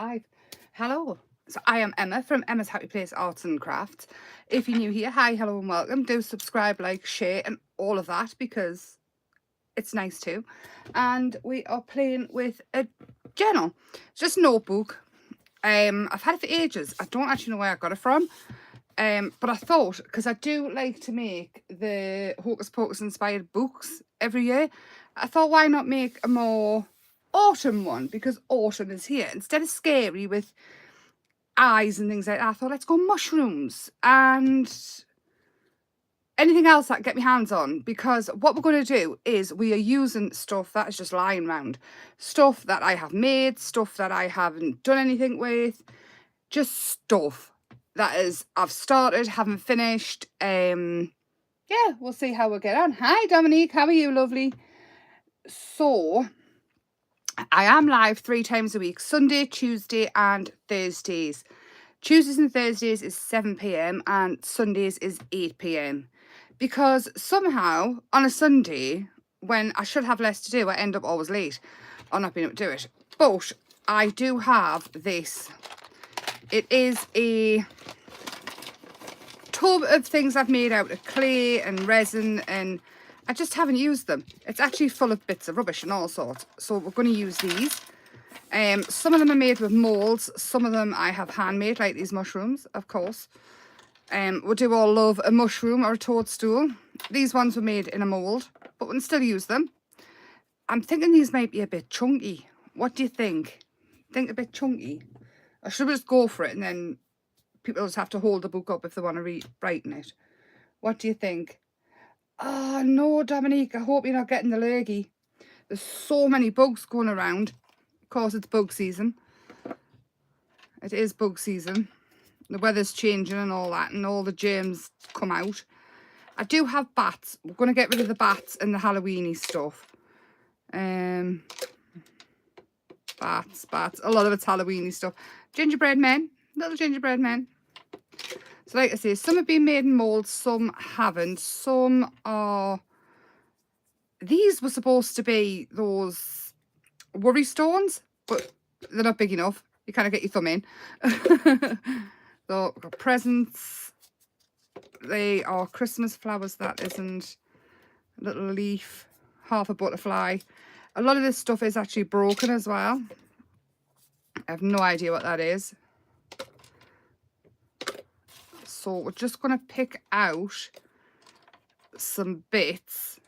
live. Hello. So I am Emma from Emma's Happy Place Arts and Crafts. If you're new here, hi, hello and welcome. Do subscribe, like, share and all of that because it's nice too. And we are playing with a journal. It's just a notebook. I've had it for ages. I don't actually know where I got it from. But I thought, because I do like to make the Hocus Pocus inspired books every year, I thought why not make a more autumn one, because autumn is here. Instead of scary with eyes and things like that, I thought let's go mushrooms and anything else that I can get my hands on, because what we're going to do is we are using stuff that is just lying around, stuff that I have made, stuff that I haven't done anything with, just stuff that is I've started, haven't finished. Yeah, we'll see how we get on. Hi Dominique, how are you, lovely? So I am live 3 times a week, Sunday, Tuesday and Thursdays. Tuesdays and Thursdays is 7 p.m. and Sundays is 8 p.m. because somehow on a Sunday when I should have less to do, I end up always late or not being able to do it. But I do have this. It is a tub of things I've made out of clay and resin, and I just haven't used them. It's actually full of bits of rubbish and all sorts. So we're going to use these. Some of them are made with molds. Some of them I have handmade, like these mushrooms, of course. We do all love a mushroom or a toadstool. These ones were made in a mold, but we can still use them. I'm thinking these might be a bit chunky. What do you think? Think a bit chunky? Or should we just go for it and then people just have to hold the book up if they want to write in it? What do you think? Oh, no, Dominique, I hope you're not getting the lurgy. There's so many bugs going around. Of course, it's bug season. It is bug season. The weather's changing and all that, and all the germs come out. I do have bats. We're going to get rid of the bats and the Halloweeny stuff. Bats. A lot of it's Halloweeny stuff. Gingerbread men. Little gingerbread men. So like I say, some have been made in molds, some haven't. Some are... These were supposed to be those worry stones, but they're not big enough. You kind of get your thumb in. So, we've got presents. They are Christmas flowers, that isn't. A little leaf, half a butterfly. A lot of this stuff is actually broken as well. I have no idea what that is. So we're just going to pick out some bits.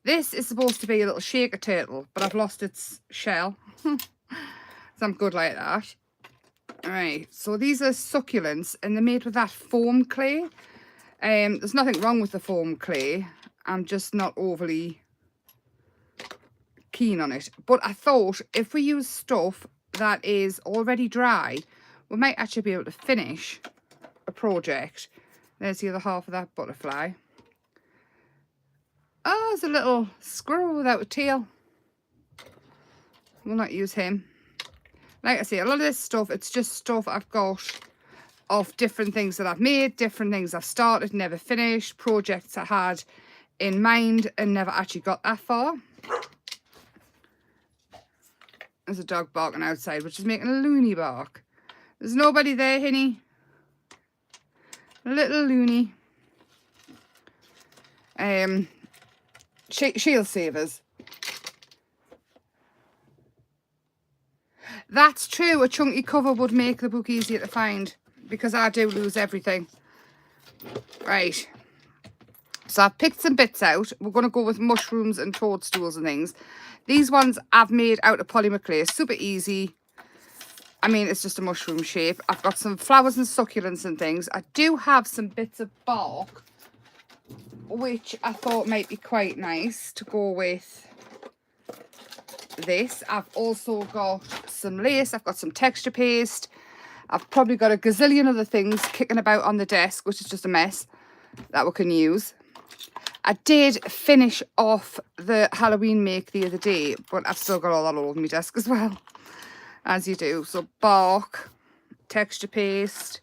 This is supposed to be a little shaker turtle, but I've lost its shell. So I'm good like that. Right, so these are succulents and they're made with that foam clay. There's nothing wrong with the foam clay. I'm just not overly keen on it. But I thought if we use stuff that is already dry, we might actually be able to finish a project. There's the other half of that butterfly. Oh, there's a little squirrel without a tail. We'll not use him. Like I say, a lot of this stuff, it's just stuff I've got of different things that I've made, different things I've started, never finished, projects I had in mind and never actually got that far. There's a dog barking outside, which is making a loony bark. There's nobody there, Hinny. A little loony. She'll save us. That's true. A chunky cover would make the book easier to find because I do lose everything. Right. So I've picked some bits out. We're going to go with mushrooms and toadstools and things. These ones I've made out of polymer clay. Super easy. I mean, it's just a mushroom shape. I've got some flowers and succulents and things. I do have some bits of bark, which I thought might be quite nice to go with this. I've also got some lace. I've got some texture paste. I've probably got a gazillion other things kicking about on the desk, which is just a mess that we can use. I did finish off the Halloween make the other day, but I've still got all that all over my desk as well, as you do. So bark, texture paste.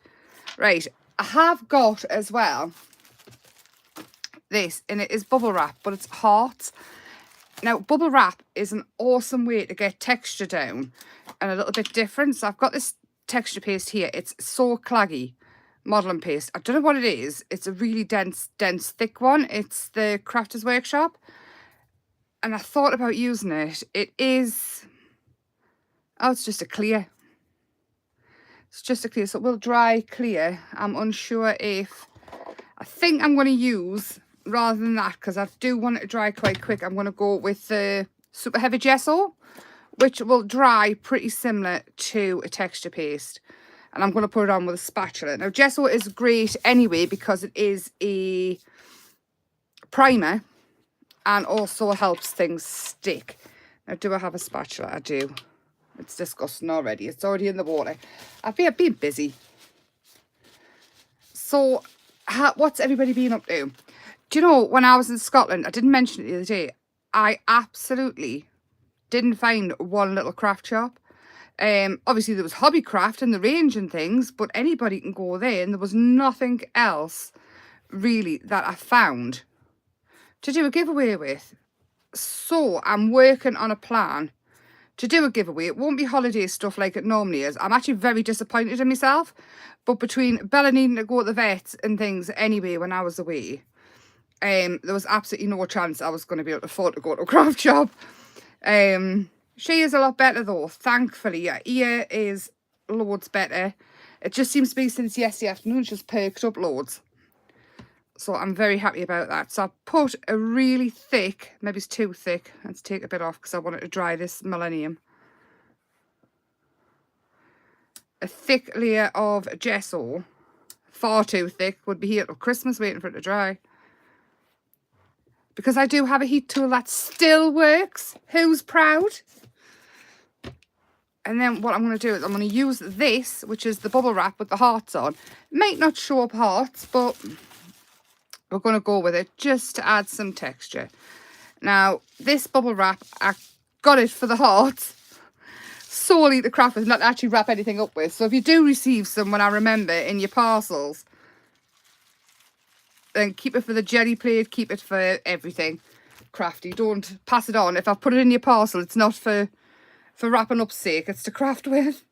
Right, I have got as well this, and it is bubble wrap, but it's hearts. Now, bubble wrap is an awesome way to get texture down and a little bit different. So I've got this texture paste here. It's So Claggy modelling paste. I don't know what it is. It's a really dense, thick one. It's the Crafters Workshop. And I thought about using it. It is... Oh, it's just a clear. It's just a clear. So it will dry clear. I'm unsure if... I think I'm going to use, rather than that, because I do want it to dry quite quick, I'm going to go with the Super Heavy Gesso, which will dry pretty similar to a texture paste. And I'm going to put it on with a spatula. Now, Gesso is great anyway because it is a primer and also helps things stick. Now, do I have a spatula? I do. It's disgusting already. It's already in the water. I've been busy. So, what's everybody been up to? Do you know, when I was in Scotland, I didn't mention it the other day, I absolutely didn't find one little craft shop. Obviously there was Hobbycraft and the range and things, but anybody can go there, and there was nothing else really that I found to do a giveaway with. So I'm working on a plan to do a giveaway. It won't be holiday stuff like it normally is. I'm actually very disappointed in myself, but between Bella needing to go to the vet and things anyway when I was away, there was absolutely no chance I was going to be able to afford to go to a craft shop. She is a lot better though, thankfully. Yeah, ear is loads better. It just seems to be since yesterday afternoon, it's just perked up loads. So I'm very happy about that. So I put a really thick, maybe it's too thick. Let's take a bit off because I want it to dry this Millennium. A thick layer of gesso, far too thick, would be here till Christmas waiting for it to dry. Because I do have a heat tool that still works. Who's proud? And then what I'm going to do is I'm going to use this, which is the bubble wrap with the hearts on. It might not show up hearts, but we're going to go with it just to add some texture. Now, this bubble wrap, I got it for the hearts solely to craft with, not to actually wrap anything up with. So if you do receive some, when I remember, in your parcels, then keep it for the jelly plate, keep it for everything crafty. Don't pass it on. If I've put it in your parcel, it's not for wrapping up's sake, it's to craft with.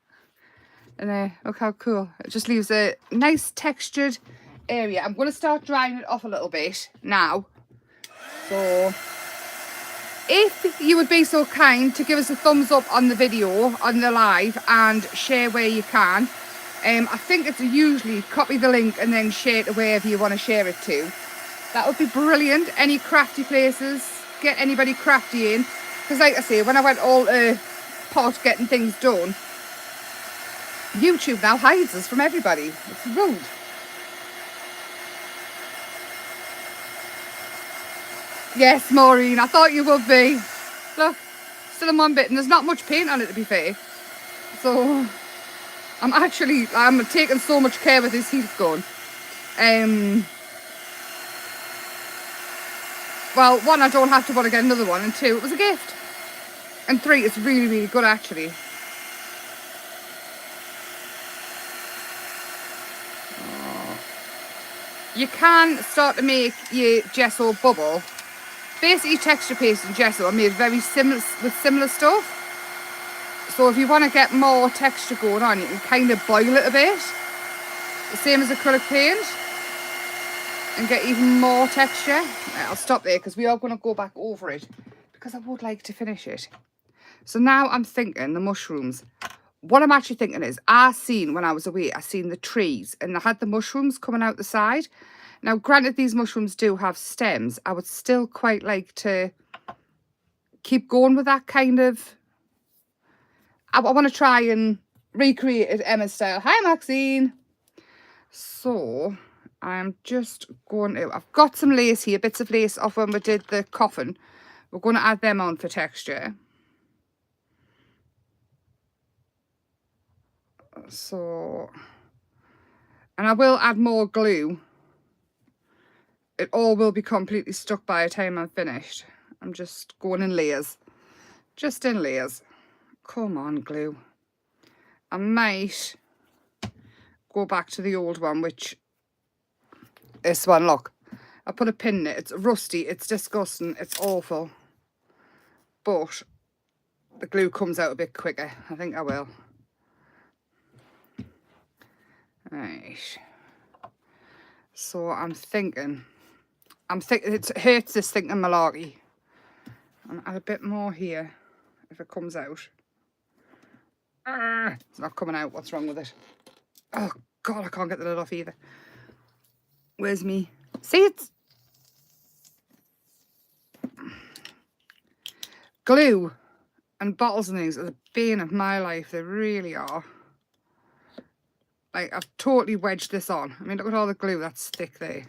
And look how cool. It just leaves a nice textured area. I'm going to start drying it off a little bit now. So if you would be so kind to give us a thumbs up on the video, on the live, and share where you can. I think it's usually copy the link and then share it to wherever you want to share it to. That would be brilliant. Any crafty places, get anybody crafty in. Because like I say, when I went all pot getting things done, YouTube now hides us from everybody. It's rude. Yes, Maureen, I thought you would be. Look, still in one bit, and there's not much paint on it, to be fair. So I'm taking so much care with this heat gun. Well, one, I don't have to want to get another one, and two, it was a gift. And three, it's really, really good actually. You can start to make your gesso bubble. Basically, texture paste and gesso are made very similar with similar stuff. So if you want to get more texture going on, you can kind of boil it a bit. The same as acrylic paint. And get even more texture. Right, I'll stop there because we are going to go back over it. Because I would like to finish it. So now I'm thinking the mushrooms. What I'm actually thinking is, when I was away, I seen the trees and they had the mushrooms coming out the side. Now, granted, these mushrooms do have stems. I would still quite like to keep going with that kind of... I want to try and recreate it Emma's style. Hi, Maxine. So, I'm just going to... I've got some lace here, bits of lace off when we did the coffin. We're going to add them on for texture. So, and I will add more glue. It all will be completely stuck by the time I'm finished. I'm just going in layers. Just in layers. Come on, glue. I might go back to the old one, which... This one, look. I put a pin in it. It's rusty. It's disgusting. It's awful. But the glue comes out a bit quicker. I think I will. Right. So I'm thinking it hurts this thinking malarkey. And add a bit more here if it comes out. It's not coming out. What's wrong with it? Oh God, I can't get the lid off either. Where's me? See, it's glue and bottles and things are the bane of my life. They really are. Like, I've totally wedged this on. I mean, look at all the glue that's thick there.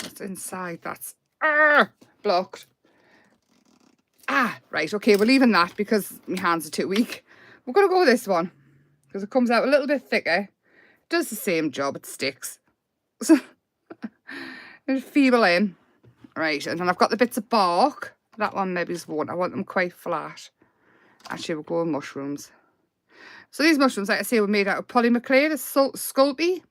What's inside? That's blocked. Right, okay, we're leaving that because my hands are too weak. We're going to go with this one because it comes out a little bit thicker. Does the same job, it sticks. It's feeble in. Right, and then I've got the bits of bark. That one maybe won't. I want them quite flat. Actually, we'll go with mushrooms. So these mushrooms, like I say, were made out of polymaclade, Sculpey,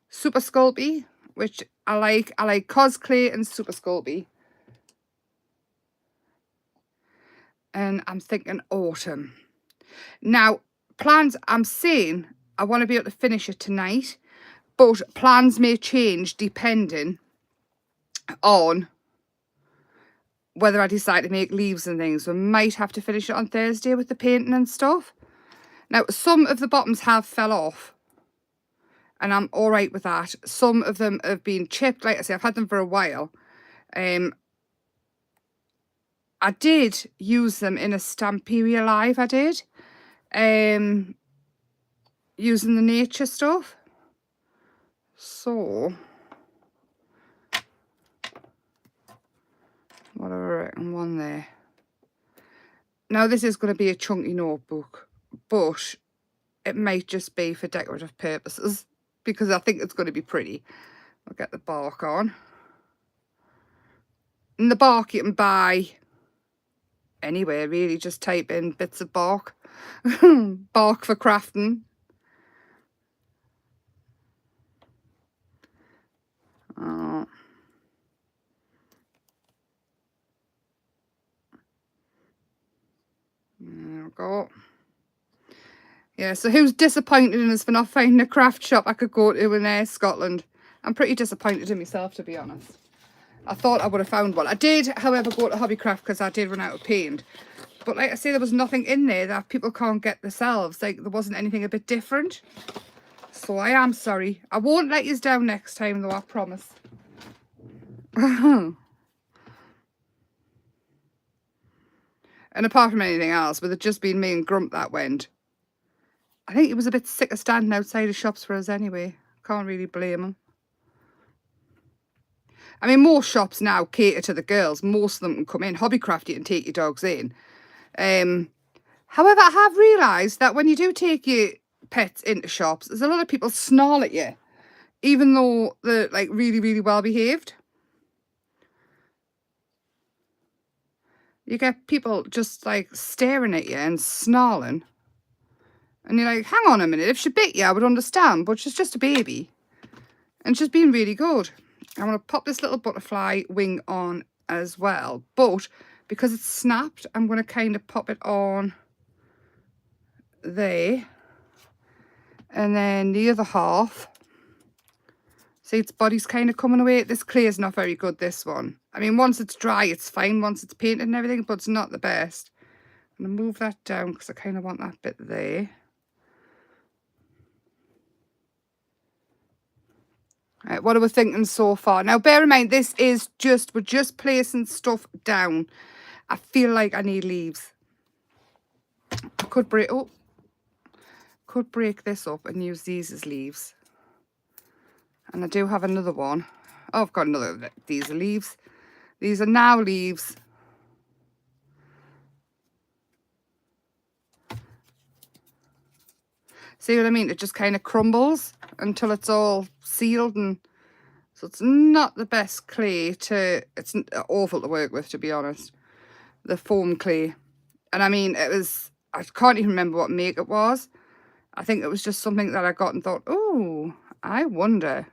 Super Sculpey, which I like. I like Cosclay and Super Sculpey. And I'm thinking autumn. Now, plans, I'm saying I want to be able to finish it tonight, but plans may change depending on whether I decide to make leaves and things. We might have to finish it on Thursday with the painting and stuff. Now, some of the bottoms have fell off, and I'm all right with that. Some of them have been chipped. Like I say, I've had them for a while. I did use them in a Stamperia live, I did. Using the nature stuff. So, what do I reckon? One there. Now, this is going to be a chunky notebook, but it might just be for decorative purposes because I think it's going to be pretty. I'll get the bark on. And the bark you can buy anywhere, really. Just type in bits of bark. Bark for crafting. There we go. Yeah, so who's disappointed in us for not finding a craft shop I could go to in Scotland? I'm pretty disappointed in myself, to be honest. I thought I would have found one. I did, however, go to Hobbycraft because I did run out of paint. But like I say, there was nothing in there that people can't get themselves. Like, there wasn't anything a bit different. So I am sorry. I won't let you down next time, though, I promise. And apart from anything else, with it just being me and Grump that went, I think he was a bit sick of standing outside of shops for us anyway. Can't really blame him. I mean, most shops now cater to the girls. Most of them can come in. Hobbycraft, you can take your dogs in. However, I have realised that when you do take your pets into shops, there's a lot of people snarl at you, even though they're like really, really well behaved. You get people just like staring at you and snarling. And you're like, hang on a minute, if she bit you, I would understand, but she's just a baby. And she's been really good. I'm going to pop this little butterfly wing on as well. But because it's snapped, I'm going to kind of pop it on there. And then the other half. See, its body's kind of coming away. This clay is not very good, this one. I mean, once it's dry, it's fine. Once it's painted and everything, but it's not the best. I'm going to move that down because I kind of want that bit there. Right, what are we thinking so far? Now, bear in mind, this is we're just placing stuff down. I feel like I need leaves. I could break this up and use these as leaves. And I do have another one. Oh, I've got another. These are leaves. These are now leaves. See what I mean? It just kind of crumbles until it's all sealed, and so it's not the best clay to, it's awful to work with, to be honest, the foam clay. And I mean, it was, I can't even remember what make it was. I think it was just something that I got and thought, oh, I wonder.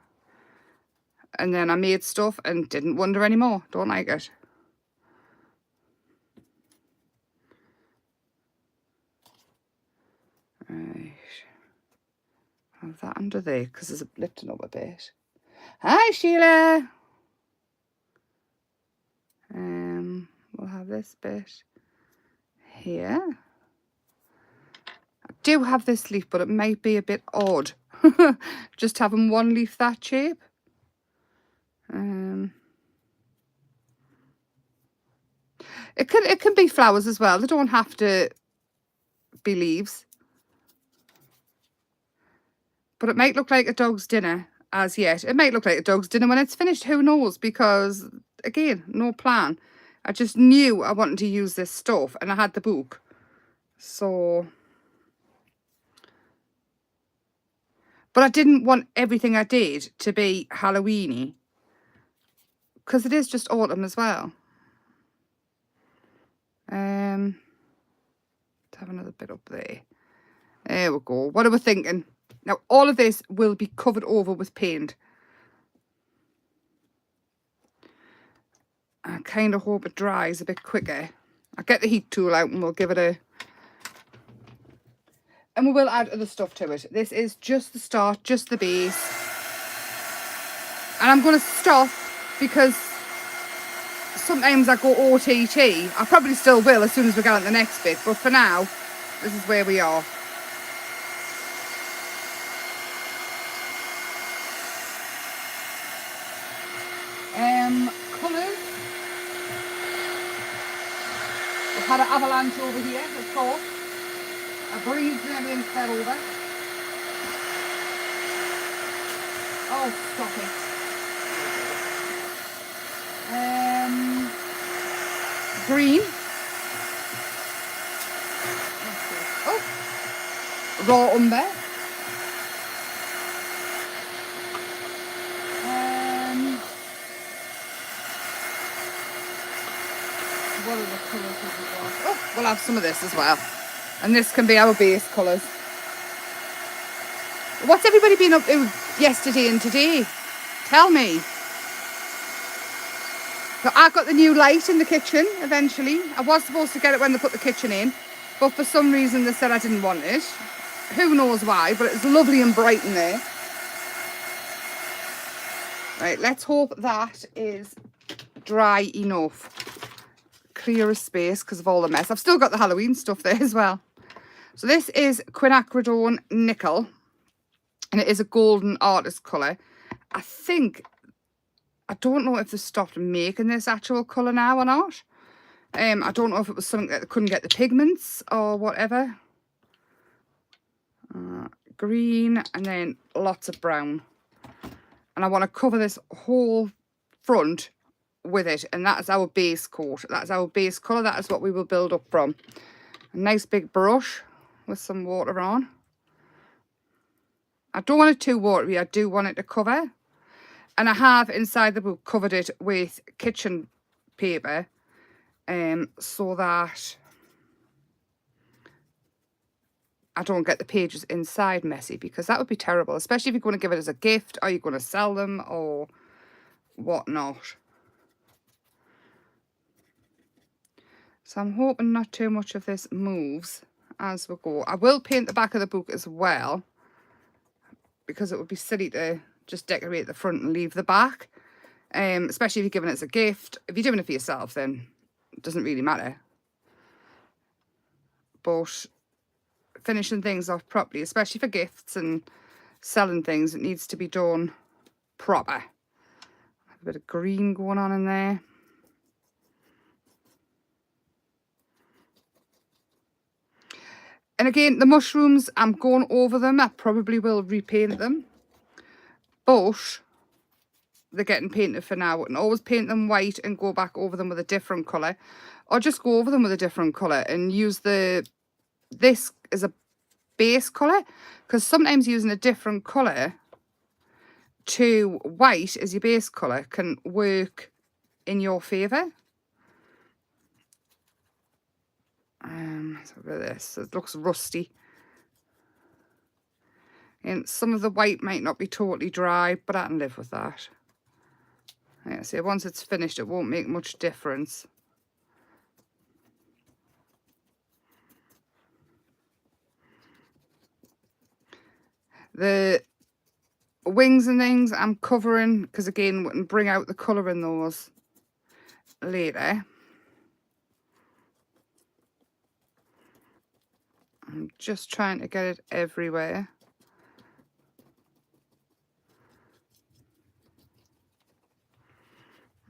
And then I made stuff and didn't wonder anymore. Don't like it. Right. Have that under there because there's a lifting up a bit. Hi, Sheila. We'll have this bit here. I do have this leaf, but it might be a bit odd. Just having one leaf that shape. It can be flowers as well. They don't have to be leaves. But it might look like a dog's dinner as yet. It might look like a dog's dinner when it's finished. Who knows? Because, again, no plan. I just knew I wanted to use this stuff and I had the book. So... But I didn't want everything I did to be Halloween-y. Because it is just autumn as well. Let's have another bit up there. There we go. What are we thinking? Now, all of this will be covered over with paint. I kind of hope it dries a bit quicker. I'll get the heat tool out and we'll give it a... And we will add other stuff to it. This is just the start, just the base. And I'm going to stop because sometimes I go OTT. I probably still will as soon as we get on the next bit. But for now, this is where we are. Colours. We've had an avalanche over here, of course. A breeze and everything fell over. Oh, stop it. Green. Oh, raw umber. What are the colours have we got? Oh, we'll have some of this as well. And this can be our base colours. What's everybody been up to yesterday and today? Tell me. So I got the new light in the kitchen eventually. I was supposed to get it when they put the kitchen in, but for some reason they said I didn't want it. Who knows why, but it's lovely and bright in there. Right, let's hope that is dry enough. Clear a space because of all the mess. I've still got the Halloween stuff there as well. So this is quinacridone nickel, and it is a golden artist colour. I don't know if they stopped making this actual colour now or not. I don't know if it was something that they couldn't get the pigments or whatever. Green and then lots of brown. And I want to cover this whole front with it, and that is our base coat. That's our base colour. That is what we will build up from. A nice big brush with some water on. I don't want it too watery. I do want it to cover. And I have inside the book covered it with kitchen paper so that I don't get the pages inside messy, because that would be terrible, especially if you're going to give it as a gift or you're going to sell them or whatnot. So I'm hoping not too much of this moves as we go. I will paint the back of the book as well, because it would be silly to just decorate the front and leave the back, especially if you're giving it as a gift. If you're doing it for yourself, then it doesn't really matter. But finishing things off properly, especially for gifts and selling things, it needs to be done proper. A bit of green going on in there. And again, the mushrooms, I'm going over them. I probably will repaint them. But they're getting painted for now. And always paint them white and go back over them with a different colour. Or just go over them with a different colour and use this as a base colour. Because sometimes using a different colour to white as your base colour can work in your favour. Let's look at this. It looks rusty. And some of the white might not be totally dry, but I can live with that. Yeah, see, once it's finished, it won't make much difference. The wings and things I'm covering, because again, we can bring out the colour in those later. I'm just trying to get it everywhere.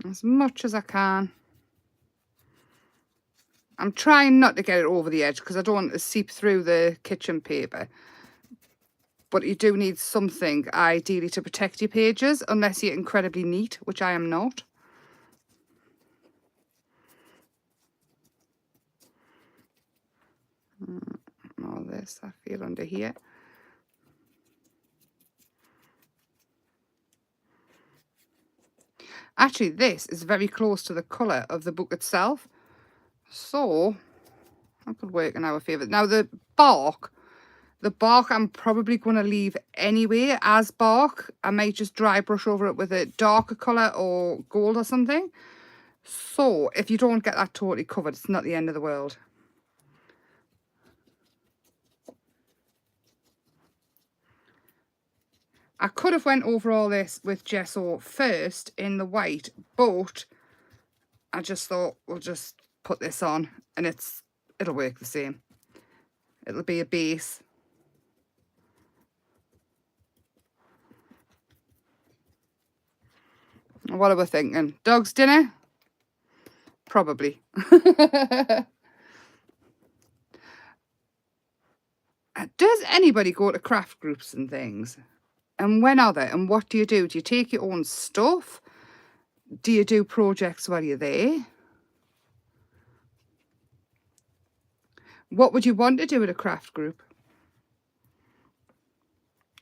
As much as I can. I'm trying not to get it over the edge because I don't want it to seep through the kitchen paper. But you do need something, ideally, to protect your pages, unless you're incredibly neat, which I am not. All this, I feel, under here. Actually, this is very close to the colour of the book itself. So, that could work in our favour. Now, the bark I'm probably going to leave anyway as bark. I might just dry brush over it with a darker colour or gold or something. So, if you don't get that totally covered, it's not the end of the world. I could have went over all this with gesso first in the white, but I just thought we'll just put this on and it'll work the same. It'll be a base. What are we thinking? Dog's dinner? Probably. Does anybody go to craft groups and things? And when are they? And what do you do? Do you take your own stuff? Do you do projects while you're there? What would you want to do at a craft group?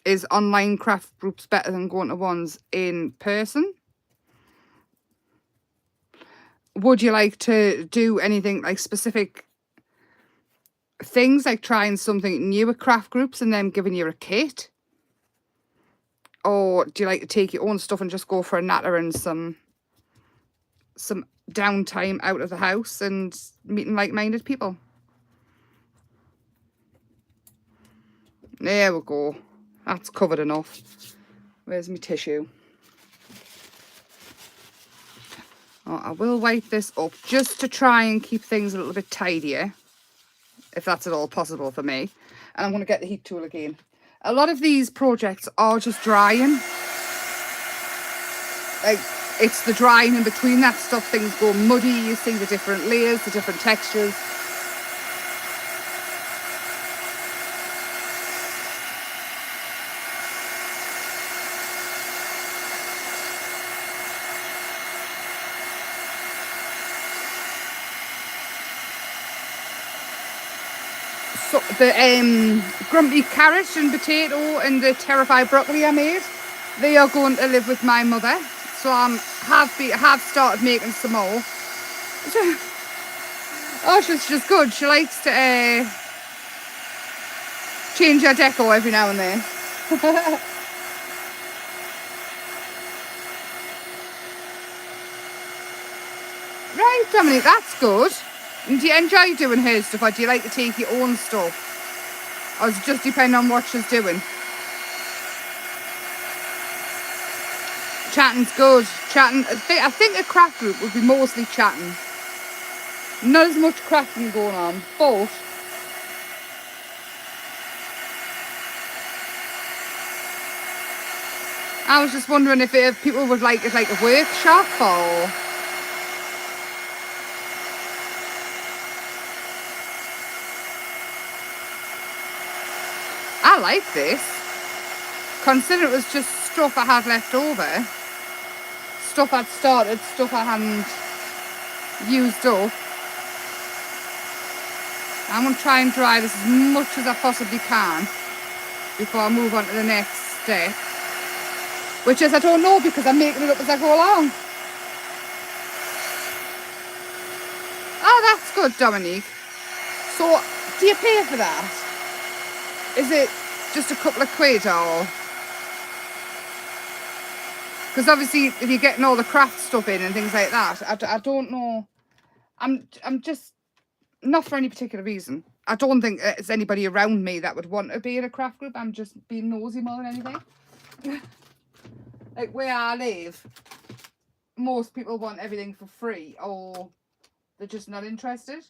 Is online craft groups better than going to ones in person? Would you like to do anything like specific things, like trying something new at craft groups and then giving you a kit? Or do you like to take your own stuff and just go for a natter and some downtime out of the house and meeting like-minded people? There we go. That's covered enough. Where's my tissue? Oh, I will wipe this up just to try and keep things a little bit tidier, if that's at all possible for me. And I'm going to get the heat tool again. A lot of these projects are just drying. Like, it's the drying in between that stuff. Things go muddy. You see the different layers, the different textures. So the grumpy carrot and potato and the terrified broccoli I made, they are going to live with my mother. So I have started making some more. Oh, she's just good. She likes to change her deco every now and then. Right, Dominic, that's good. And do you enjoy doing her stuff, or do you like to take your own stuff? Or does it just depend on what she's doing? Chatting's good. Chatting, I think a craft group would be mostly chatting. Not as much crafting going on, but I was just wondering if people would like it like a workshop or... I like this. Consider it was just stuff I had left over. Stuff I'd started, stuff I hadn't used up. I'm going to try and dry this as much as I possibly can before I move on to the next step. Which is, I don't know, because I'm making it up as I go along. Oh, that's good, Dominique. So, do you pay for that? Is it just a couple of quid or? Because obviously, if you're getting all the craft stuff in and things like that, I don't know. I'm just not for any particular reason. I don't think there's anybody around me that would want to be in a craft group. I'm just being nosy more than anything. Like where I live, most people want everything for free, or they're just not interested.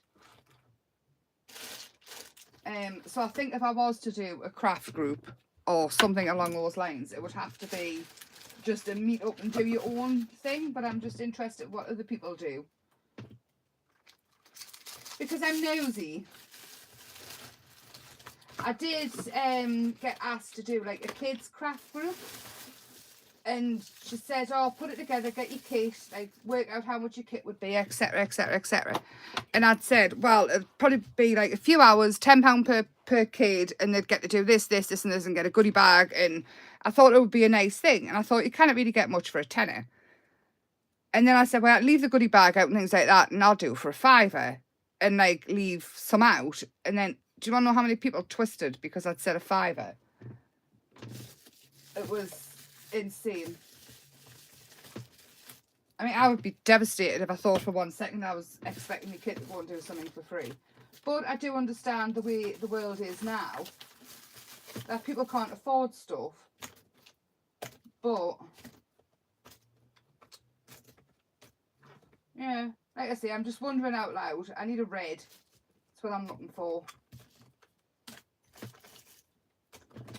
So I think if I was to do a craft group or something along those lines, it would have to be just a meet up and do your own thing. But I'm just interested what other people do, because I'm nosy. I did get asked to do like a kids craft group, and she said, oh, put it together, get your kit, like work out how much your kit would be, etc, etc, etc. And I'd said, well, it'd probably be like a few hours, £10 per kid, and they'd get to do this, this, this and this, and get a goodie bag. And I thought it would be a nice thing, and I thought you can't really get much for a tenner. And then I said, well, leave the goodie bag out and things like that, and I'll do for a £5, and like leave some out. And then, do you want to know how many people twisted because I'd said a £5? It was insane. I mean, I would be devastated if I thought for 1 second I was expecting the kid to go and do something for free. But I do understand the way the world is now, that people can't afford stuff. But yeah, like I say, I'm just wondering out loud. I need a red. That's what I'm looking for.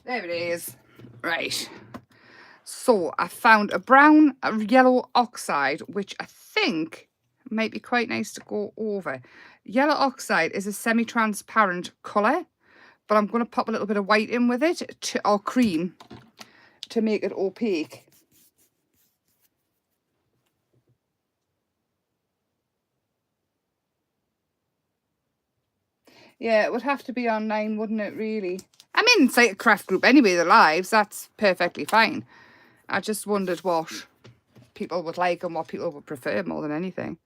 There it is. Right. So I found a brown, yellow oxide, which I think might be quite nice to go over. Yellow oxide is a semi-transparent colour, but I'm going to pop a little bit of white in with it, or cream, to make it opaque. Yeah, it would have to be online, wouldn't it, really? I'm inside a craft group anyway, the lives, that's perfectly fine. I just wondered what people would like and what people would prefer more than anything.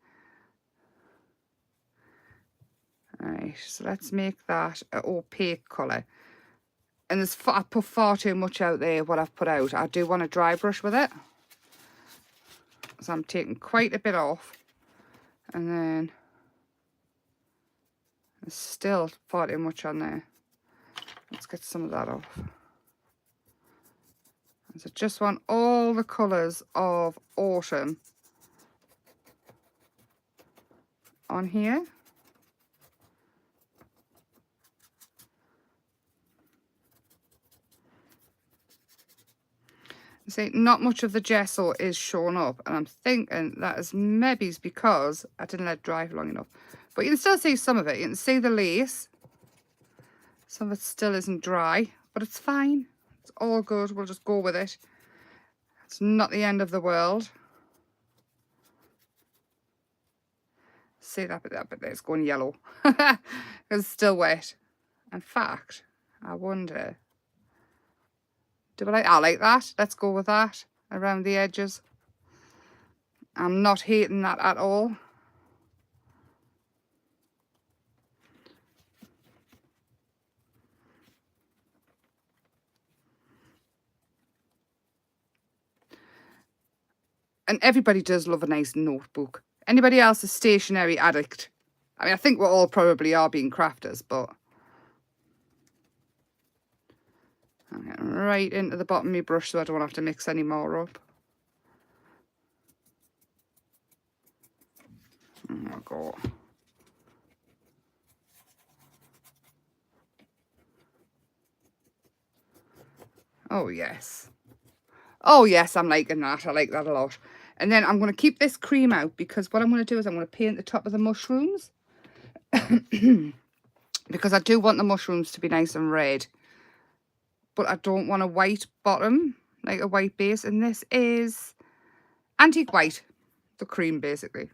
Alright, so let's make that an opaque colour. And I put far too much out there, what I've put out. I do want a dry brush with it. So I'm taking quite a bit off. And then there's still far too much on there. Let's get some of that off. So I just want all the colours of autumn on here. See, not much of the gesso is shown up, and I'm thinking that is maybe because I didn't let it dry for long enough. But you can still see some of it. You can see the lace. Some of it still isn't dry, but it's fine. It's all good. We'll just go with it. It's not the end of the world. See that bit there, it's going yellow. It's still wet. In fact, I wonder, I like that. Let's go with that around the edges. I'm not hating that at all. And everybody does love a nice notebook. Anybody else a stationery addict? I mean, I think we all probably are being crafters, but I'm getting right into the bottom of my brush so I don't have to mix any more up. There we go. Oh, yes. Oh, yes, I'm liking that. I like that a lot. And then I'm going to keep this cream out because what I'm going to do is I'm going to paint the top of the mushrooms. Because I do want the mushrooms to be nice and red. But I don't want a white bottom, like a white base. And this is antique white, the cream basically.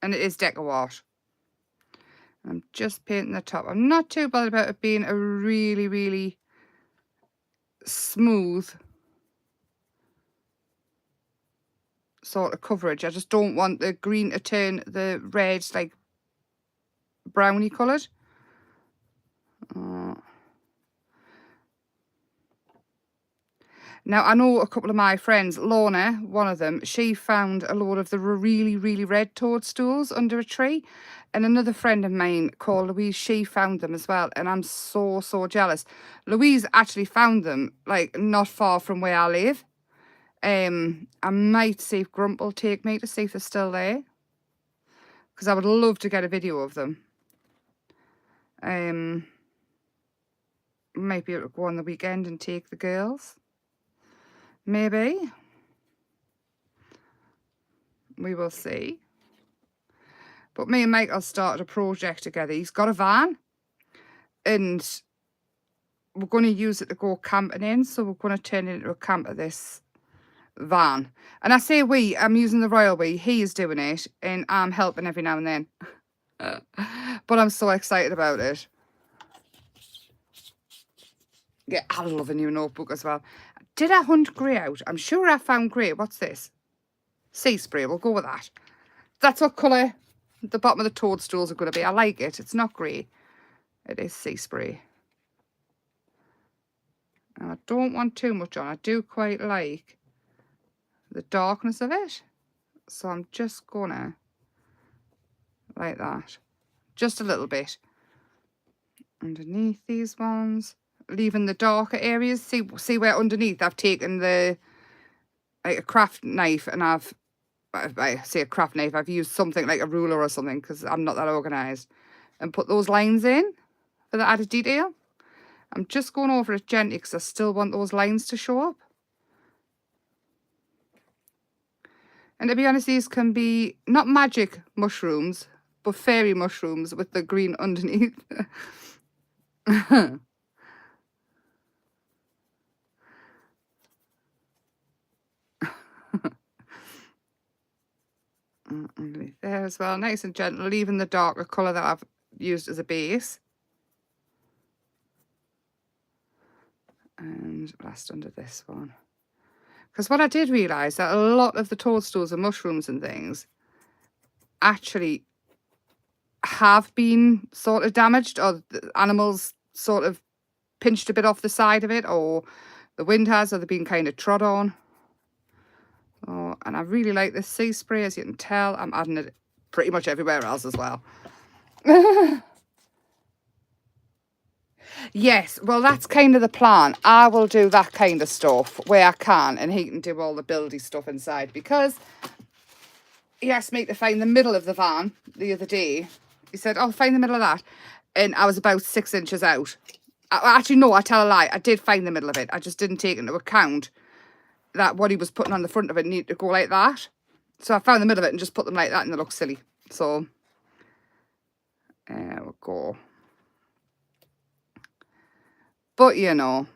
And it is Deco Art. I'm just painting the top. I'm not too bothered about it being a really, really smooth sort of coverage. I just don't want the green to turn the red like brownie coloured. Now, I know a couple of my friends, Lorna, one of them, she found a load of the really, really red toadstools under a tree. And another friend of mine called Louise, she found them as well. And I'm so, so jealous. Louise actually found them, like, not far from where I live. I might see if Grump will take me to see if they're still there. Because I would love to get a video of them. Might be able to go on the weekend and take the girls. Maybe. We will see. But me and Michael started a project together. He's got a van. And we're going to use it to go camping in. So we're going to turn it into a camper, this van. And I say we, I'm using the royal we. He is doing it. And I'm helping every now and then. But I'm so excited about it. Yeah, I love a new notebook as well. Did I hunt grey out? I'm sure I found grey. What's this? Sea spray. We'll go with that. That's what colour the bottom of the toadstools are going to be. I like it. It's not grey. It is sea spray. And I don't want too much on. I do quite like the darkness of it. So I'm just going to, like that. Just a little bit. Underneath these ones. Leaving the darker areas. See where underneath I've taken the, like a craft knife, and I say a craft knife, I've used something like a ruler or something because I'm not that organised, and put those lines in for the added detail. I'm just going over it gently because I still want those lines to show up. And to be honest, these can be not magic mushrooms, but fairy mushrooms with the green underneath. Underneath there as well, nice and gentle, leaving the darker colour that I've used as a base. And last under this one. Because what I did realise that a lot of the toadstools and mushrooms and things actually have been sort of damaged, or the animals sort of pinched a bit off the side of it, or the wind has, or they've been kind of trod on. Oh, and I really like this sea spray, as you can tell. I'm adding it pretty much everywhere else as well. Yes, well, that's kind of the plan. I will do that kind of stuff where I can, and he can do all the buildy stuff inside, because he asked me to find the middle of the van the other day. He said, oh, find the middle of that. And I was about 6 inches out. Actually, no, I tell a lie. I did find the middle of it. I just didn't take into account that what he was putting on the front of it needed to go like that. So I found the middle of it and just put them like that, and they look silly. So there we go. But, you know,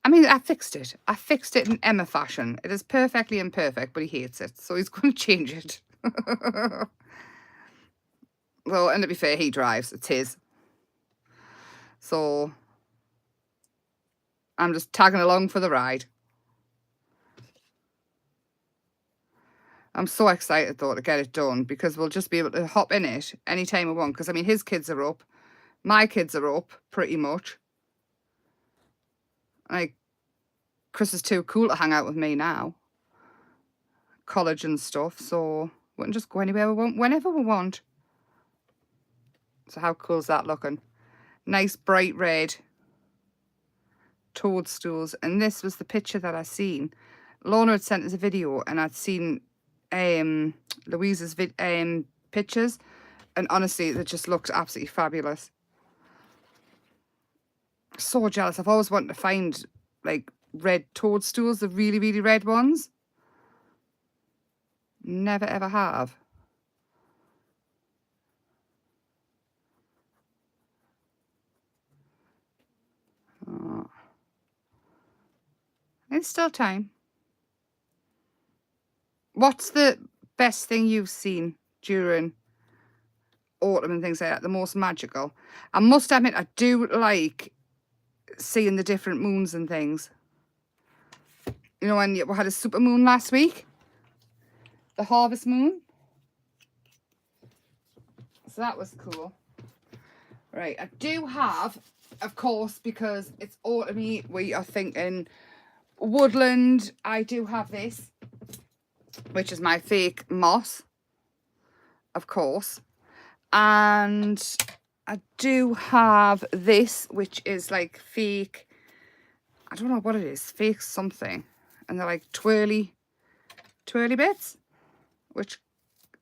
I mean, I fixed it. I fixed it in Emma fashion. It is perfectly imperfect, but he hates it. So he's going to change it. Well, and to be fair, he drives. It's his. So I'm just tagging along for the ride. I'm so excited, though, to get it done, because we'll just be able to hop in it anytime we want. Because, I mean, his kids are up. My kids are up, pretty much. Like, Chris is too cool to hang out with me now. College and stuff, so we can just go anywhere we want, whenever we want. So how cool is that looking? Nice bright red toadstools. And this was the picture that I seen. Lorna had sent us a video, and I'd seen Louise's pictures, and honestly, they just looked absolutely fabulous. So jealous. I've always wanted to find like red toadstools, the really, really red ones. Never ever have. Oh. It's still time. What's the best thing you've seen during autumn and things like that? The most magical? I must admit, I do like seeing the different moons and things. You know, when we had a super moon last week, the harvest moon. So that was cool. Right, I do have, of course, because it's autumny, we are thinking woodland. I do have this, which is my fake moss, of course. And I do have this, which is like fake, I don't know what it is, fake something. And they're like twirly bits, which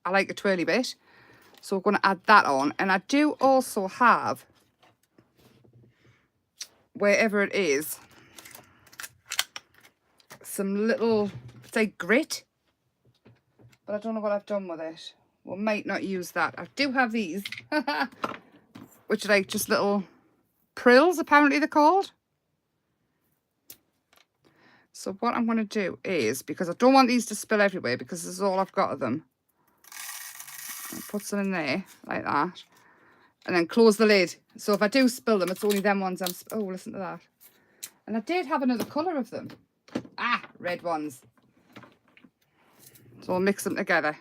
I like a twirly bit. So we're going to add that on. And I do also have, wherever it is, some little, it's like grit. But I don't know what I've done with it. We might not use that. I do have these, which are like just little prills, apparently they're called. So what I'm going to do is, because I don't want these to spill everywhere, because this is all I've got of them, I'll put some in there like that, and then close the lid. So if I do spill them, it's only them ones I'm... Oh, listen to that. And I did have another colour of them. Ah, red ones. So I'll mix them together.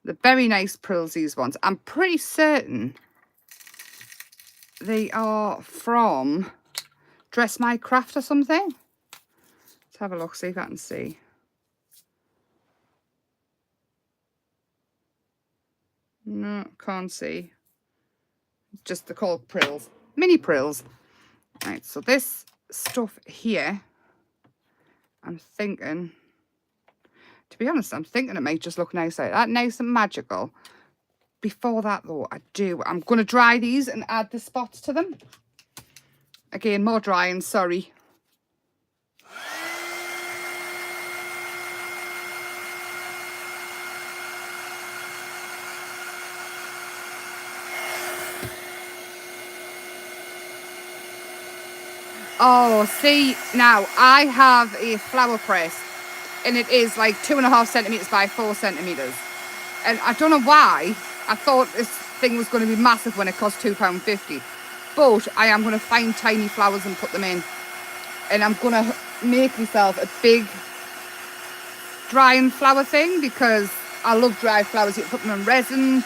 They're very nice prills, these ones. I'm pretty certain they are from Dress My Craft or something. Let's have a look, see if I can see. No, can't see. Just they're called prills. Mini prills. Right, so this stuff here, I'm thinking, to be honest, I'm thinking it might just look nice like that. Nice and magical. Before that though, I'm going to dry these and add the spots to them. Again, more drying, sorry. Oh, see, now I have a flower press and it is like 2.5 centimetres by 4 centimetres. And I don't know why I thought this thing was going to be massive when it cost £2.50. But I am going to find tiny flowers and put them in. And I'm going to make myself a big drying flower thing, because I love dry flowers. You can put them in resin,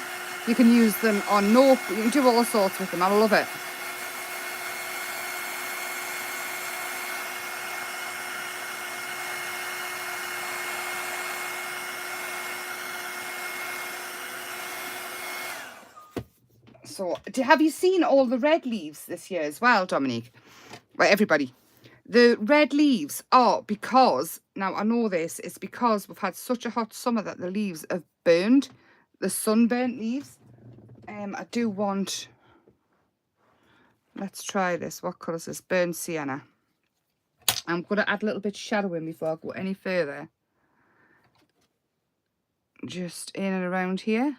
you can use them on note, you can do all sorts with them. I love it. So, have you seen all the red leaves this year as well, Dominique? Right, everybody. The red leaves are because, now I know this, it's because we've had such a hot summer that the leaves have burned, the sunburnt leaves. I do want, let's try this. What colour is this? Burnt sienna. I'm going to add a little bit of shadow in before I go any further. Just in and around here.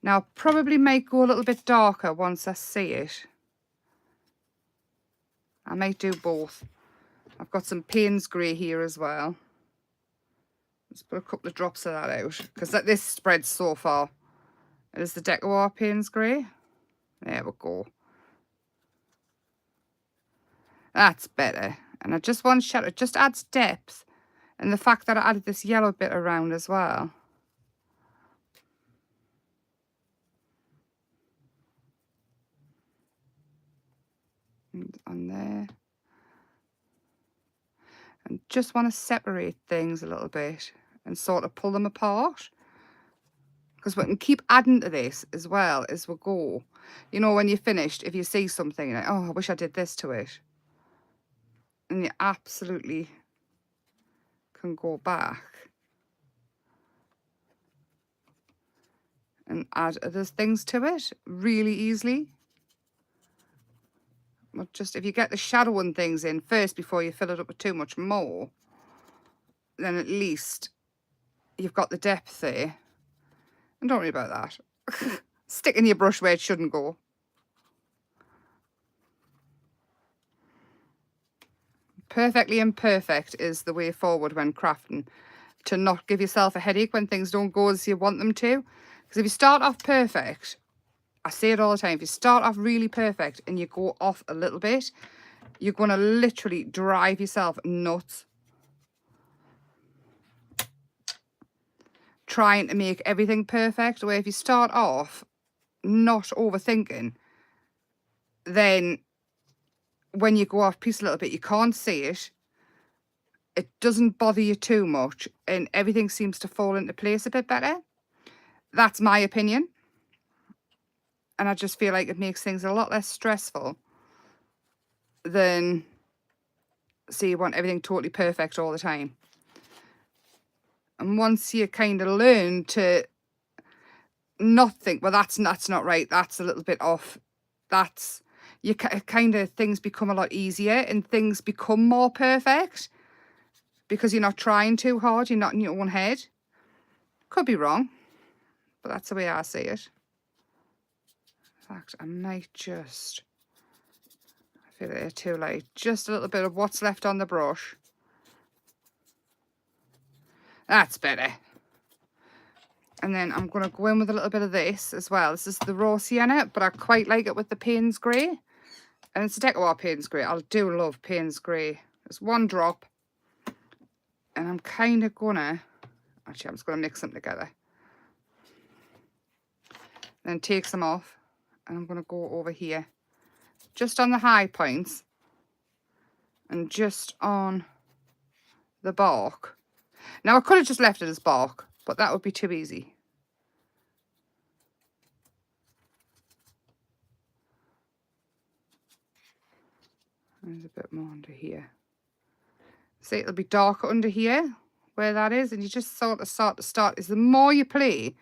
Now, I probably might go a little bit darker once I see it. I might do both. I've got some Payne's Grey here as well. Let's put a couple of drops of that out, because this spreads so far. It is the Decawar Payne's Grey. There we go. That's better. And I just want shadow. It just adds depth. And the fact that I added this yellow bit around as well. And on there. And just want to separate things a little bit and sort of pull them apart. Because we can keep adding to this as well as we go. You know, when you're finished, if you see something, you're like, oh, I wish I did this to it. And you absolutely can go back and add other things to it really easily. But just if you get the shadowing things in first before you fill it up with too much more, then at least you've got the depth there. And don't worry about that. Sticking your brush where it shouldn't go. Perfectly imperfect is the way forward when crafting. To not give yourself a headache when things don't go as you want them to. Because if you start off perfect, I say it all the time, if you start off really perfect and you go off a little bit, you're going to literally drive yourself nuts. Trying to make everything perfect, where if you start off not overthinking, then when you go off piece a little bit, you can't see it. It doesn't bother you too much, and everything seems to fall into place a bit better. That's my opinion. And I just feel like it makes things a lot less stressful than, say, you want everything totally perfect all the time. And once you kind of learn to not think, well, that's not right, that's a little bit off, that's, you kind of, things become a lot easier and things become more perfect because you're not trying too hard, you're not in your own head. Could be wrong, but that's the way I see it. In fact, I might just, I feel they're too light, just a little bit of what's left on the brush. That's better. And then I'm going to go in with a little bit of this as well. This is the raw sienna, but I quite like it with the Payne's Grey. And it's a Decawar Payne's Grey. I do love Payne's Grey. There's one drop. And I'm kind of going to, actually I'm just going to mix them together. Then take some off. And I'm going to go over here. Just on the high points. And just on the bark. Now I could have just left it as bark, but that would be too easy. There's a bit more under here. See, it'll be darker under here, where that is, and you just sort of start is the more you play,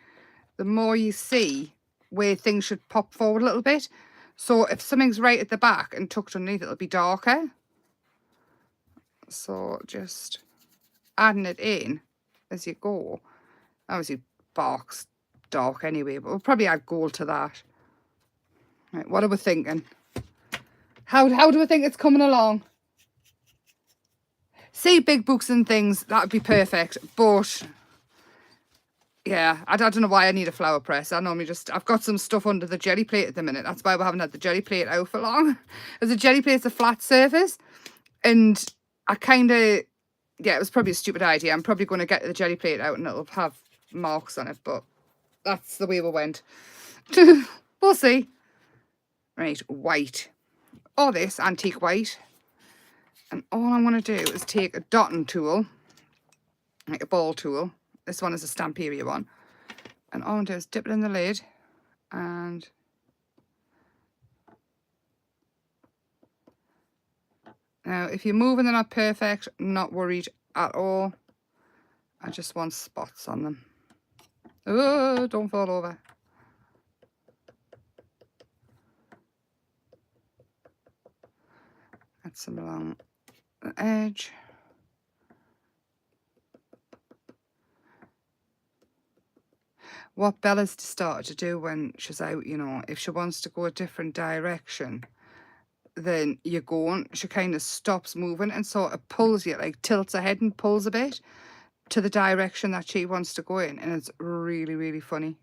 the more you see where things should pop forward a little bit. So if something's right at the back and tucked underneath, it'll be darker. So just adding it in as you go. Obviously, bark's dark anyway, but we'll probably add gold to that. Right, what are we thinking? How do we think it's coming along? See, big books and things, that would be perfect. But, yeah, I don't know why I need a flower press. I normally just, I've got some stuff under the jelly plate at the minute. That's why we haven't had the jelly plate out for long. As a jelly plate's a flat surface. And I kind of, yeah, it was probably a stupid idea. I'm probably going to get the jelly plate out and it'll have marks on it. But that's the way we went. We'll see. Right, white. Or this antique white. And all I'm going to do is take a dotting tool, like a ball tool. This one is a Stamperia one. And all I'm going to do is dip it in the lid. And now, if you're moving, they're not perfect, not worried at all. I just want spots on them. Oh, don't fall over. Add some along the edge. What Bella's started to do when she's out, you know, if she wants to go a different direction, then you're going, she kind of stops moving and sort of pulls you, like tilts her head and pulls a bit to the direction that she wants to go in. And it's really, really funny.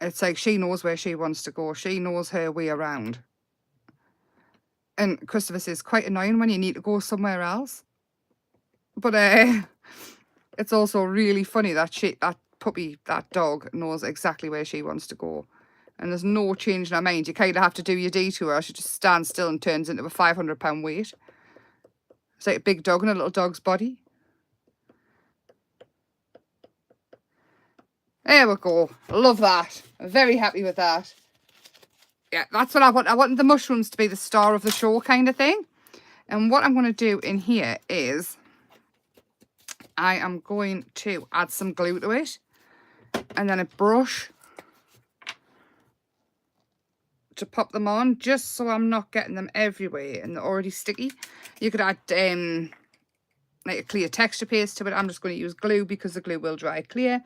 It's like she knows where she wants to go. She knows her way around. And Christopher says, quite annoying when you need to go somewhere else. But it's also really funny that that puppy, that dog, knows exactly where she wants to go. And there's no change in her mind. You kind of have to do your detour. She just stands still and turns into a 500-pound weight. It's like a big dog in a little dog's body. There we go. Love that. I'm very happy with that. Yeah, that's what I want. I want the mushrooms to be the star of the show kind of thing. And what I'm going to do in here is I am going to add some glue to it. And then a brush to pop them on, just so I'm not getting them everywhere and they're already sticky. You could add like a clear texture paste to it. I'm just going to use glue because the glue will dry clear.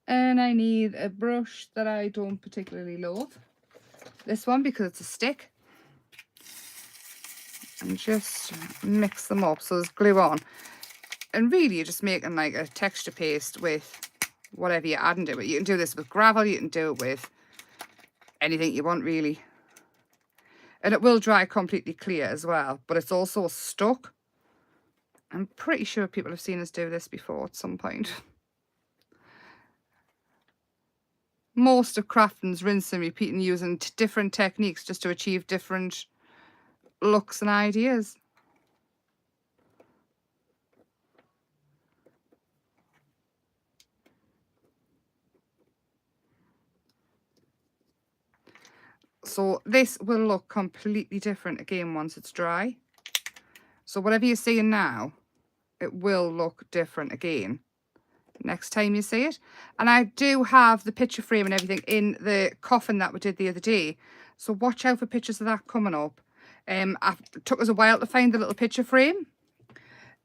And I need a brush that I don't particularly love. This one, because it's a stick. And just mix them up so there's glue on. And really you're just making like a texture paste with whatever you're adding to it. You can do this with gravel, you can do it with anything you want really. And it will dry completely clear as well, but it's also stuck. I'm pretty sure people have seen us do this before at some point. most of crafting's rinse and repeat and using different techniques just to achieve different looks and ideas. So this will look completely different again once it's dry. So whatever you're seeing now, it will look different again next time you see it. And I do have the picture frame and everything in the coffin that we did the other day. So watch out for pictures of that coming up. It took us a while to find the little picture frame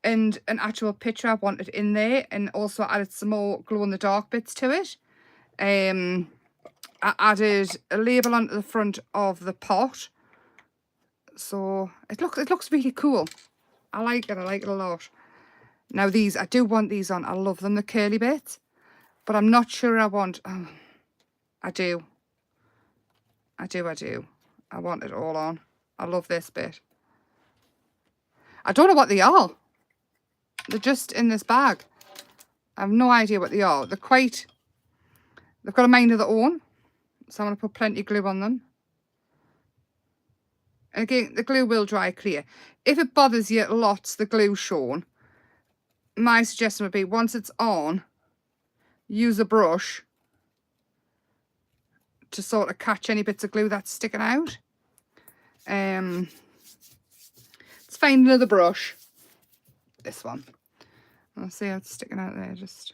and an actual picture I wanted in there, and also added some more glow in the dark bits to it. I added a label onto the front of the pot, so it looks really cool. I like it a lot. Now these, I do want these on. I love them, the curly bits, but I'm not sure I want, oh, I do. I want it all on. I love this bit. I don't know what they are. They're just in this bag. I have no idea what they are. They've got a mind of their own. So I'm going to put plenty of glue on them. And again, the glue will dry clear. If it bothers you lots, the glue shown, my suggestion would be, once it's on, use a brush to sort of catch any bits of glue that's sticking out. Let's find another brush. This one. I'll see how it's sticking out there. Just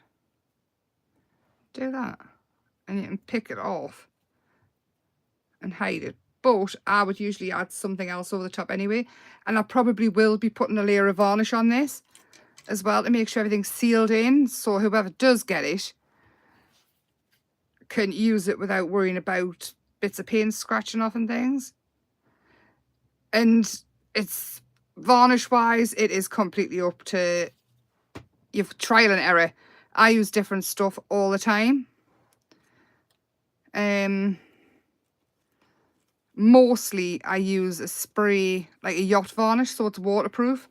do that. And you can pick it off and hide it. But I would usually add something else over the top anyway. And I probably will be putting a layer of varnish on this as well to make sure everything's sealed in. So whoever does get it can use it without worrying about bits of paint scratching off and things. And it's varnish wise, it is completely up to your trial and error. I use different stuff all the time. Mostly I use a spray, like a yacht varnish, so it's waterproof,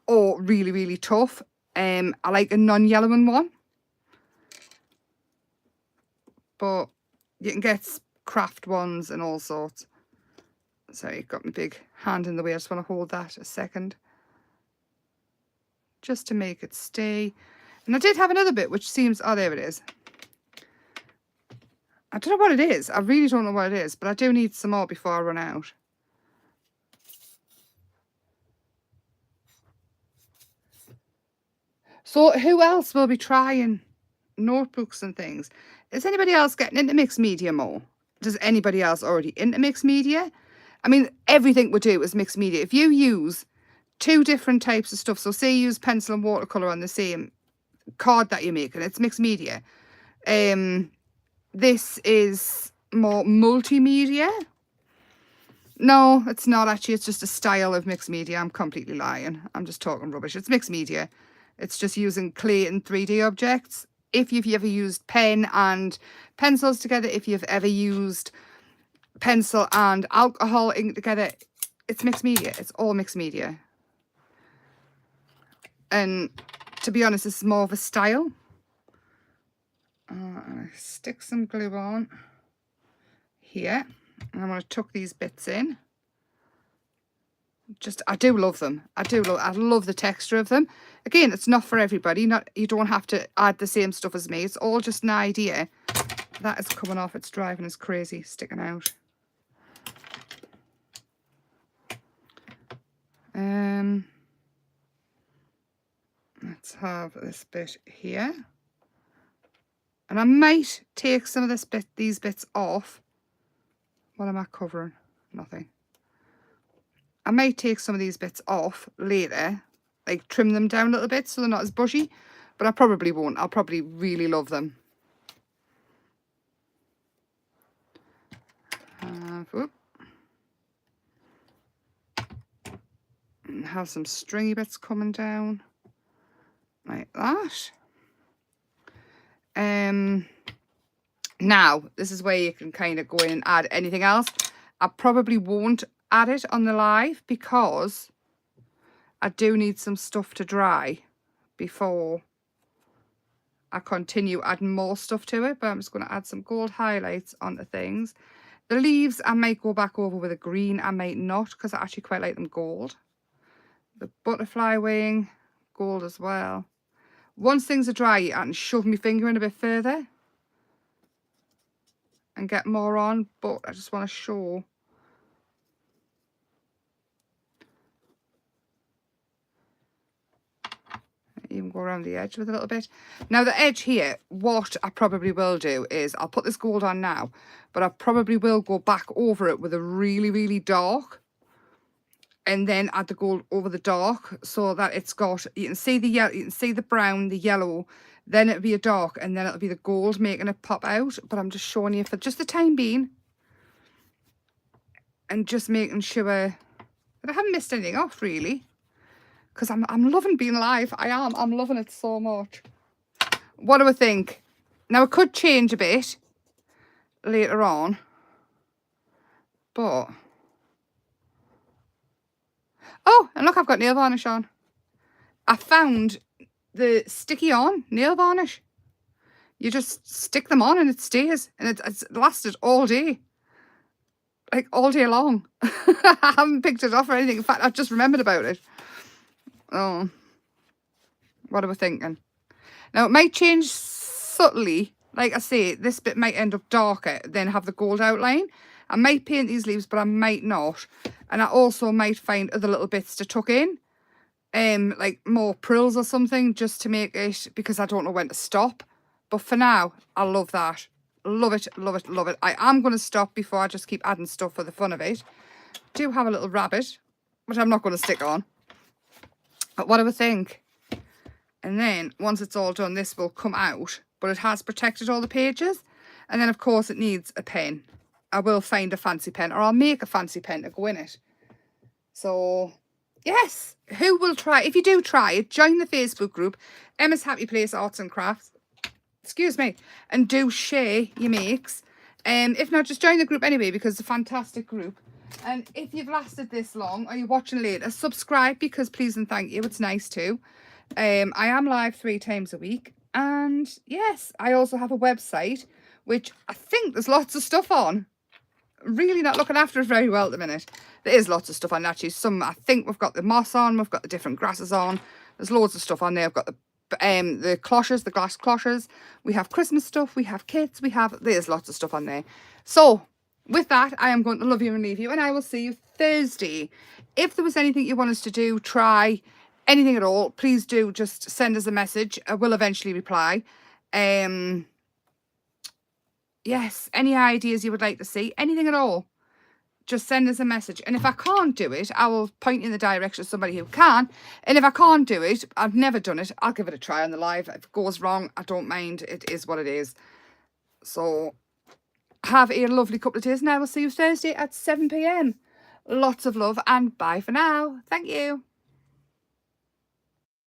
or really, really tough. I like a non-yellowing one, but you can get craft ones and all sorts. Sorry, got my big hand in the way. I just want to hold that a second, just to make it stay. And I did have another bit, which seems, oh, there it is. I don't know what it is. I really don't know what it is, but I do need some more before I run out. So who else will be trying notebooks and things? Is anybody else getting into mixed media more? Does anybody else already into mixed media? I mean, everything we do is mixed media. If you use two different types of stuff, so say you use pencil and watercolour on the same card that you're making, it's mixed media. This is more multimedia. No, it's not actually. It's just a style of mixed media. I'm completely lying. I'm just talking rubbish. It's mixed media. It's just using clay and 3D objects. If you've ever used pen and pencils together, if you've ever used pencil and alcohol ink together, it's mixed media. It's all mixed media. And to be honest, this is more of a style. I stick some glue on here, and I'm going to tuck these bits in. I do love them. I love the texture of them. Again, it's not for everybody. You don't have to add the same stuff as me. It's all just an idea. That is coming off. It's driving us crazy, sticking out. Let's have this bit here. And I might take some of these bits off. What am I covering? Nothing. I might take some of these bits off later, like trim them down a little bit so they're not as bushy, but I probably won't. I'll probably really love them. Have some stringy bits coming down like that. Now this is where you can kind of go in and add anything else. I probably won't add it on the live because I do need some stuff to dry before I continue adding more stuff to it, but I'm just going to add some gold highlights onto things. The leaves, I might go back over with a green. I might not, because I actually quite like them gold. The butterfly wing, gold as well. Once things are dry, I can shove my finger in a bit further and get more on, but I just want to show. Even go around the edge with a little bit. Now the edge here, what I probably will do is I'll put this gold on now, but I probably will go back over it with a really, really dark, and then add the gold over the dark so that it's got, you can see the yellow, you can see the brown, the yellow, then it'll be a dark, and then it'll be the gold making it pop out. But I'm just showing you for just the time being, and just making sure that I haven't missed anything off really, because I'm loving being live. I'm loving it so much. What do I think? Now it could change a bit later on, but oh, and look, I've got nail varnish on. I found the sticky on nail varnish. You just stick them on and it stays, and it's lasted all day, like all day long. I haven't picked it off or anything. In fact, I've just remembered about it. Oh, what am I thinking? Now it might change subtly. Like I say, this bit might end up darker, then have the gold outline. I might paint these leaves, but I might not. And I also might find other little bits to tuck in, like more prills or something, just to make it, because I don't know when to stop. But for now, I love that. Love it, love it, love it. I am going to stop before I just keep adding stuff for the fun of it. Do have a little rabbit, which I'm not going to stick on. But what do I think? And then once it's all done, this will come out, but it has protected all the pages. And then of course it needs a pen. I will find a fancy pen, or I'll make a fancy pen to go in it. So yes, who will try? If you do try it, join the Facebook group, Emma's Happy Place Arts and Crafts. Excuse me. And do share your makes. If not, just join the group anyway, because it's a fantastic group. And if you've lasted this long, or you're watching later, subscribe, because please and thank you. It's nice too. I am live 3 times a week. And yes, I also have a website, which I think there's lots of stuff on. Really not looking after it very well at the minute. There is lots of stuff on, actually. Some, I think we've got the moss on, we've got the different grasses on. There's loads of stuff on there. I've got the cloches, the glass cloches. We have Christmas stuff, we have kits, there's lots of stuff on there. So with that, I am going to love you and leave you, and I will see you Thursday. If there was anything you want us to do, try, anything at all, please do just send us a message. I will eventually reply. Yes, any ideas you would like to see, anything at all, just send us a message. And if I can't do it, I will point you in the direction of somebody who can. And if I can't do it, I've never done it, I'll give it a try on the live. If it goes wrong, I don't mind. It is what it is. So have a lovely couple of days, and I will see you Thursday at 7 PM. Lots of love, and bye for now. Thank you.